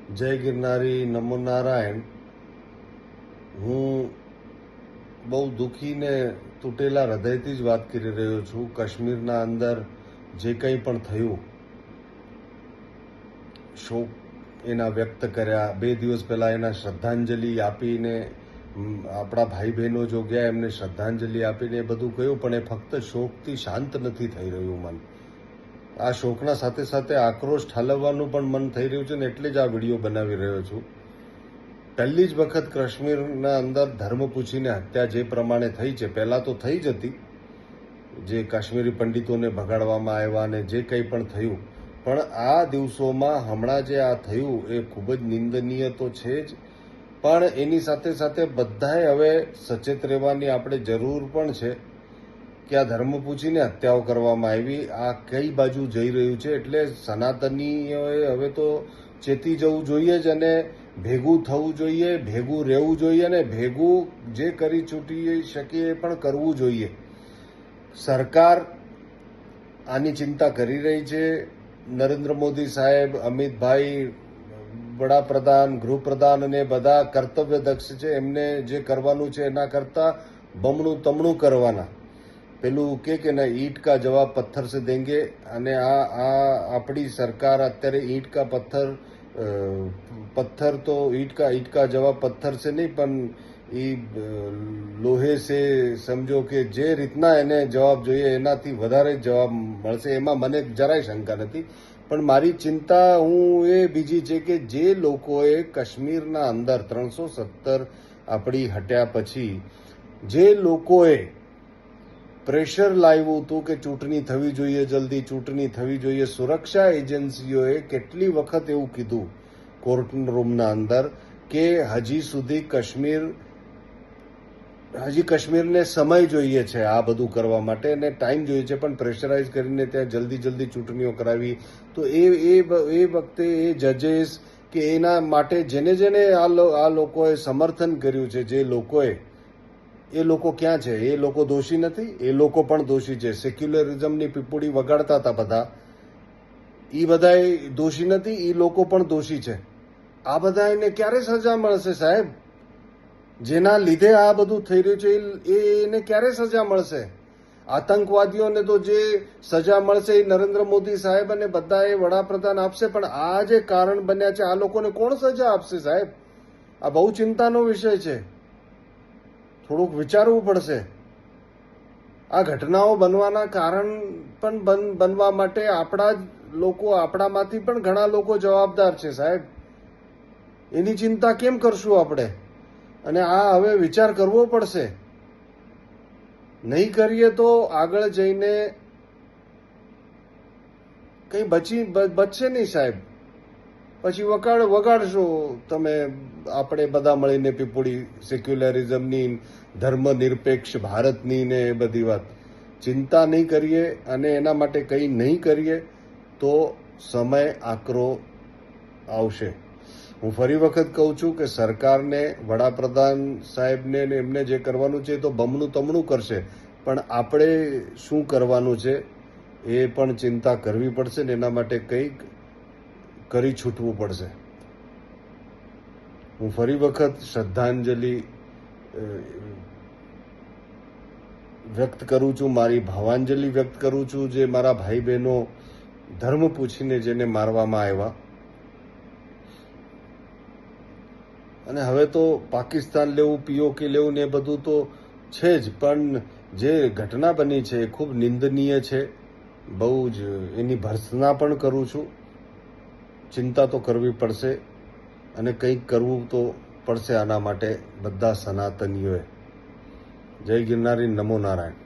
જય ગિરનારી, નમો નારાયણ. હું બહુ દુઃખી ને તૂટેલા હૃદયથી જ વાત કરી રહ્યો છું. કાશ્મીરના અંદર જે કંઈ પણ થયું, શોક એના વ્યક્ત કર્યા. 2 દિવસ પહેલા એના શ્રદ્ધાંજલિ આપીને આપણા ભાઈ બહેનો જો ગયા એમને શ્રદ્ધાંજલિ આપીને એ બધું કહ્યું, પણ એ ફક્ત શોકથી શાંત નથી થઈ રહ્યું મન. આ શોકના સાથે સાથે આક્રોશ ઠાલવવાનું પણ મન થઈ રહ્યું છે ને એટલે જ આ વિડીયો બનાવી રહ્યો છું. પહેલી જ વખત કાશ્મીરના અંદર ધર્મ પૂછીને હત્યા જે પ્રમાણે થઈ છે, પહેલાં તો થઈ જ હતી, જે કાશ્મીરી પંડિતોને ભગાડવામાં આવ્યા અને જે કંઈ પણ થયું, પણ આ દિવસોમાં હમણાં જે આ થયું એ ખૂબ જ નિંદનીય તો છે જ, પણ એની સાથે સાથે બધાએ હવે સચેત રહેવાની આપણે જરૂર પણ છે કે આ ધર્મ પૂછીને હત્યાઓ કરવામાં આવી, આ કઈ બાજુ જઈ રહ્યું છે. એટલે સનાતનીઓએ હવે તો ચેતી જવું જોઈએ જ અને ભેગું થવું જોઈએ, ભેગું રહેવું જોઈએ અને ભેગું જે કરી છૂટી શકીએ એ પણ કરવું જોઈએ. સરકાર આની ચિંતા કરી રહી છે. નરેન્દ્ર મોદી સાહેબ, અમિતભાઈ, વડાપ્રધાન, ગૃહપ્રધાન અને બધા કર્તવ્યદક્ષ છે. એમને જે કરવાનું છે એના કરતાં બમણું તમણું કરવાના. પેલું કે ના ઈંટ કા જવાબ પથ્થર સે દેંગે, અને આ આપણી સરકાર અત્યારે ઈંટ કા પથ્થર તો ઈંટ કા જવાબ પથ્થર સે નહીં, પણ એ લોહે સે સમજો કે જે રીતના એને જવાબ જોઈએ એનાથી વધારે જવાબ મળશે. એમાં મને જરાય શંકા નથી, પણ મારી ચિંતા એ બીજી છે કે જે લોકોએ કાશ્મીરના અંદર 370 આપણી હટ્યા પછી જે લોકોએ પ્રેશર લાવ્યું હતું કે ચૂંટણી થવી જોઈએ, જલ્દી ચૂંટણી થવી જોઈએ, સુરક્ષા એજન્સીઓએ કેટલી વખત એવું કીધું કોર્ટ રૂમના અંદર કે હજી સુધી કાશ્મીરને સમય જોઈએ છે આ બધું કરવા માટે અને ટાઈમ જોઈએ છે, પણ પ્રેશરાઇઝ કરીને ત્યાં જલ્દી ચૂંટણીઓ કરાવી. તો એ વખતે એ જજેસ કે એના માટે જેને આ લોકોએ સમર્થન કર્યું છે, જે લોકોએ, એ લોકો ક્યાં છે? એ લોકો દોષી નથી? એ લોકો પણ દોષી છે. સેક્યુલરિઝમની પીપુડી વગાડતા હતા બધા, એ બધા દોષી નથી? એ લોકો પણ દોષી છે. આ બધા એને ક્યારે સજા મળશે સાહેબ? જેના લીધે આ બધું થઈ રહ્યું છે એને ક્યારે સજા મળશે? આતંકવાદીઓને તો જે સજા મળશે એ નરેન્દ્ર મોદી સાહેબ અને બધા એ વડાપ્રધાન આપશે, પણ આ જે કારણ બન્યા છે આ લોકોને કોણ સજા આપશે સાહેબ? આ બહુ ચિંતાનો વિષય છે. થોડુંક વિચારવું પડશે. આ ઘટનાઓ બનવાના કારણ પણ બનવા માટે આપણા જ લોકો, આપણામાંથી પણ ઘણા લોકો જવાબદાર છે સાહેબ. એની ચિંતા કેમ કરશું આપણે? અને આ હવે વિચાર કરવો પડશે. નહીં કરીએ તો આગળ જઈને કંઈ બચશે નહીં સાહેબ. પછી વગાડશો તમે, આપણે બધા મળીને પીપુડી, સેક્યુલરિઝમની, ધર્મનિરપેક્ષ ભારતની ને એ બધી વાત. ચિંતા નહીં કરીએ અને એના માટે કંઈ નહીં કરીએ તો સમય આકરો આવશે. હું ફરી વખત કહું છું કે સરકારને, વડાપ્રધાન સાહેબને એમને જે કરવાનું છે તો બમણું તમણું કરશે, પણ આપણે શું કરવાનું છે એ પણ ચિંતા કરવી પડશે ને એના માટે કંઈક કરી છૂટવું પડશે. હું ફરી વખત શ્રદ્ધાંજલિ વ્યક્ત કરું છું, મારી ભાવાંજલિ વ્યક્ત કરું છું જે મારા ભાઈ બહેનો ધર્મ પૂછીને જેને મારવામાં આવ્યા. અને હવે તો પાકિસ્તાન લેવું, પીઓકે લેવું ને એ બધું તો છે જ, પણ જે ઘટના બની છે એ ખૂબ નિંદનીય છે. બહુ જ એની ભર્ત્સના પણ કરું છું. ચિંતા તો કરવી પડશે અને કંઈક કરવું તો પડશે આના માટે બધા સનાતનીઓએ. જય ગિરનારી, નમો નારાયણ.